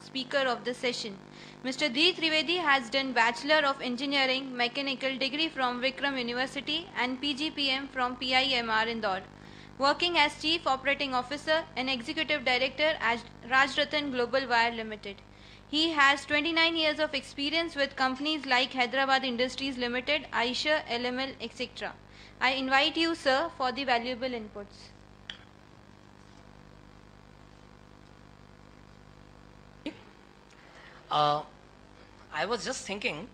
speaker of the session. Mr. D. Trivedi has done Bachelor of Engineering Mechanical degree from Vikram University and PGPM from PIMR Indore, working as Chief Operating Officer and Executive Director at Rajratan Global Wire Limited. He has 29 years of experience with companies like Hyderabad Industries Limited, Aisha, LML, etc. I invite you, sir, for the valuable inputs. I was just thinking,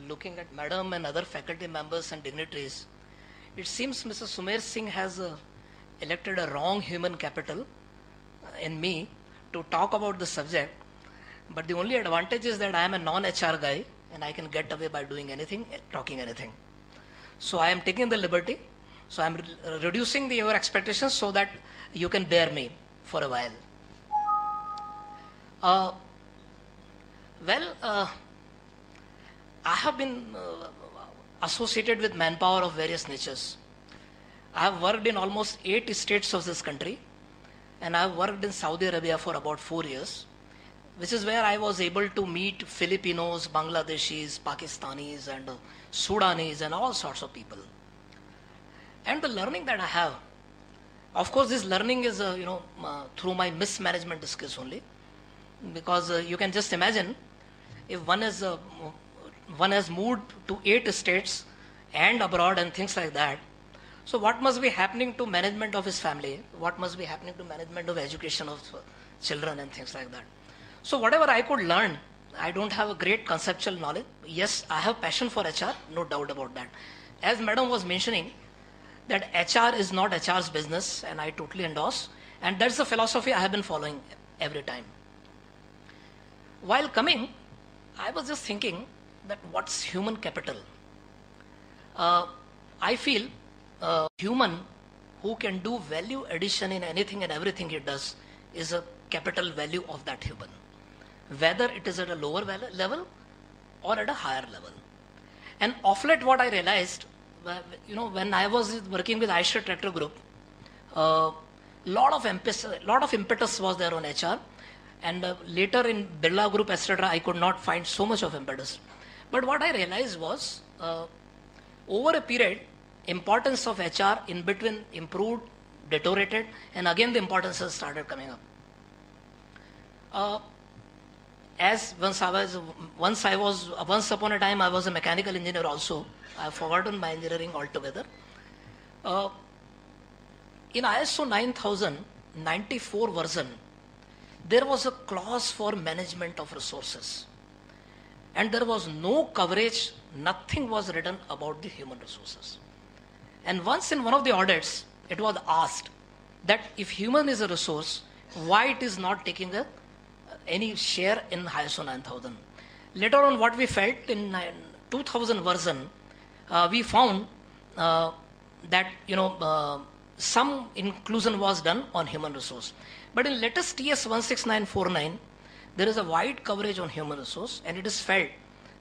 looking at Madam and other faculty members and dignitaries, it seems Mr. Sumer Singh has elected a wrong human capital in me to talk about the subject. But the only advantage is that I am a non-HR guy and I can get away by doing anything, talking anything. So I am taking the liberty. So I am reducing your expectations so that you can bear me for a while. I have been associated with manpower of various natures. I have worked in almost 8 states of this country, and I have worked in Saudi Arabia for about 4 years, which is where I was able to meet Filipinos, Bangladeshis, Pakistanis, and Sudanese, and all sorts of people. And the learning that I have, of course, this learning is through my mismanagement skills only, because you can just imagine if one has moved to 8 states and abroad and things like that. So what must be happening to management of his family? What must be happening to management of education of children and things like that? So whatever I could learn, I don't have a great conceptual knowledge. Yes, I have passion for HR, no doubt about that. As Madam was mentioning, that HR is not HR's business, and I totally endorse. And that's the philosophy I have been following every time. While coming, I was just thinking that what's human capital? I feel human who can do value addition in anything and everything he does is a capital value of that human, whether it is at a lower level or at a higher level. And of late what I realized, when I was working with Aisha Tractor Group, lot of impetus was there on HR. And later in Birla Group, etc., I could not find so much of impetus. But what I realized was, over a period, importance of HR in between improved, deteriorated, and again the importance has started coming up. Once upon a time, I was a mechanical engineer also. I have forgotten my engineering altogether. In ISO 9094 version, there was a clause for management of resources. And there was no coverage, nothing was written about the human resources. And once in one of the audits, it was asked that if human is a resource, why it is not taking any share in ISO 9000. Later on, what we felt in 2000 version, we found that some inclusion was done on human resource. But in latest TS 16949, there is a wide coverage on human resource, and it is felt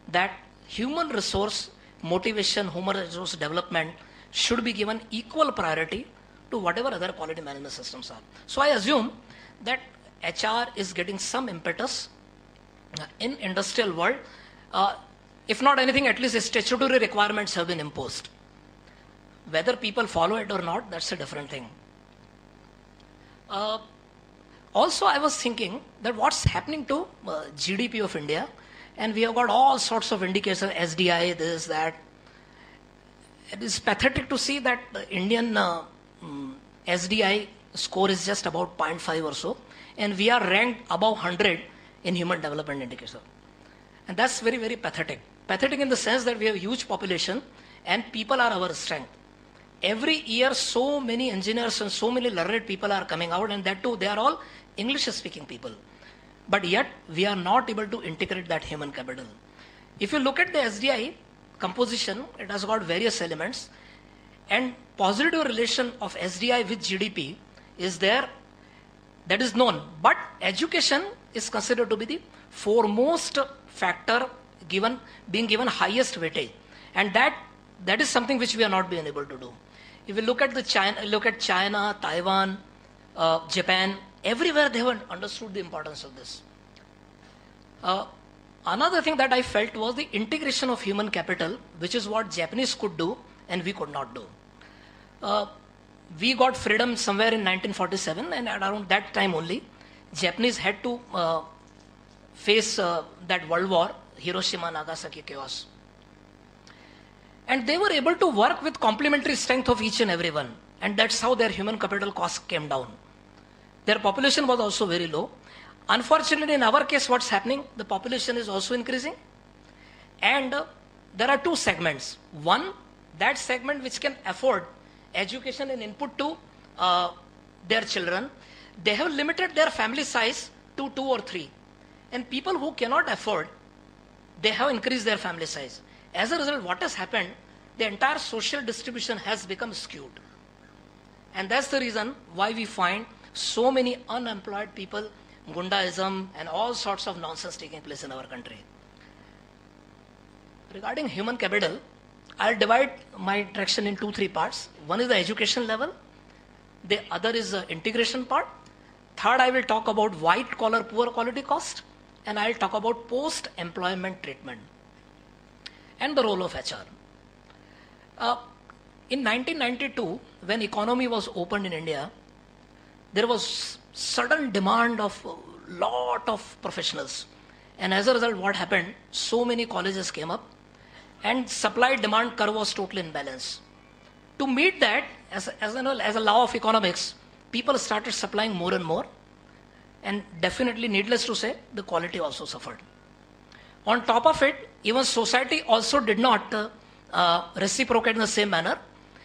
that human resource motivation, human resource development should be given equal priority to whatever other quality management systems are. So I assume that HR is getting some impetus in industrial world. If not anything, at least statutory requirements have been imposed. Whether people follow it or not, that's a different thing. Also, I was thinking that what's happening to GDP of India, and we have got all sorts of indicators, SDI, this, that. It is pathetic to see that the Indian SDI score is just about 0.5 or so, and we are ranked above 100 in human development indicator. And that's very, very pathetic. Pathetic in the sense that we have a huge population and people are our strength. Every year, so many engineers and so many learned people are coming out, and that too, they are all English-speaking people. But yet, we are not able to integrate that human capital. If you look at the SDI composition, it has got various elements, and positive relation of SDI with GDP is there, that is known. But education is considered to be the foremost factor being given highest weightage, and that is something which we are not being able to do. If you look at China, Taiwan, Japan, everywhere they have understood the importance of this. Another thing that I felt was the integration of human capital, which is what Japanese could do and we could not do. We got freedom somewhere in 1947, and around that time only, Japanese had to face that world war, Hiroshima, Nagasaki chaos. And they were able to work with complementary strength of each and every one. And that's how their human capital cost came down. Their population was also very low. Unfortunately, in our case, what's happening? The population is also increasing. And there are two segments. One, that segment which can afford education and input to their children, they have limited their family size to 2 or 3. And people who cannot afford, they have increased their family size. As a result, what has happened, the entire social distribution has become skewed. And that's the reason why we find so many unemployed people, gundaism, and all sorts of nonsense taking place in our country. Regarding human capital, I'll divide my interaction in 2-3 parts. One is the education level. The other is the integration part. Third, I will talk about white-collar poor quality cost. And I'll talk about post-employment treatment and the role of HR. In 1992, when economy was opened in India, there was sudden demand of a lot of professionals. And as a result, what happened? So many colleges came up and supply-demand curve was totally in balance. To meet that, as a law of economics, people started supplying more and more. And definitely, needless to say, the quality also suffered. On top of it, even society also did not reciprocate in the same manner,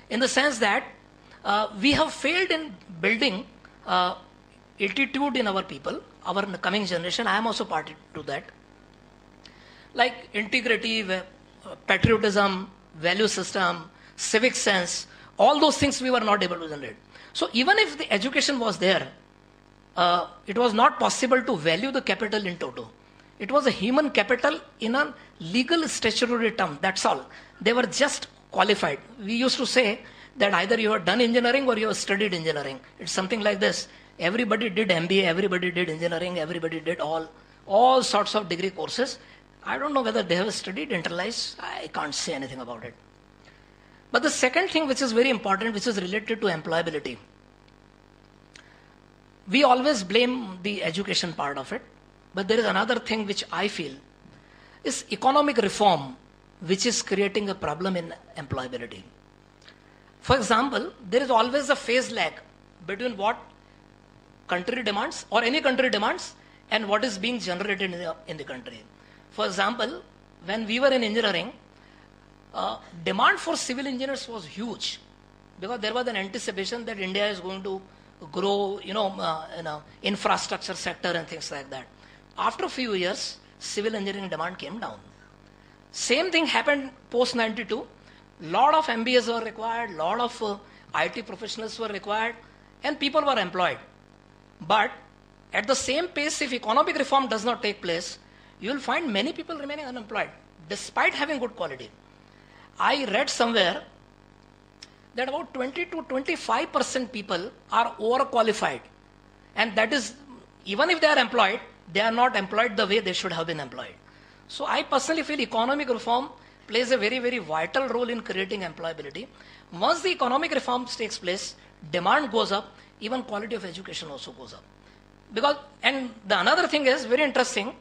in the sense that we have failed in building attitude in our people, our coming generation. I am also party to that. Like integrity, patriotism, value system, civic sense, all those things we were not able to generate. So even if the education was there, it was not possible to value the capital in toto. It was a human capital in a legal statutory term, that's all. They were just qualified. We used to say that either you have done engineering or you have studied engineering. It's something like this. Everybody did MBA, everybody did engineering, everybody did all sorts of degree courses. I don't know whether they have studied, internalized. I can't say anything about it. But the second thing which is very important, which is related to employability. We always blame the education part of it, but there is another thing which I feel is economic reform, which is creating a problem in employability. For example, there is always a phase lag between what country demands or any country demands and what is being generated in the country. For example, when we were in engineering, demand for civil engineers was huge because there was an anticipation that India is going to grow, infrastructure sector and things like that. After a few years, civil engineering demand came down. Same thing happened post 92. Lot of MBAs were required, lot of IT professionals were required, and people were employed. But at the same pace, if economic reform does not take place, you will find many people remaining unemployed, despite having good quality. I read somewhere that about 20 to 25% people are overqualified. And that is, even if they are employed, they are not employed the way they should have been employed. So I personally feel economic reform plays a very, very vital role in creating employability. Once the economic reforms takes place, demand goes up, even quality of education also goes up. And the another thing is very interesting,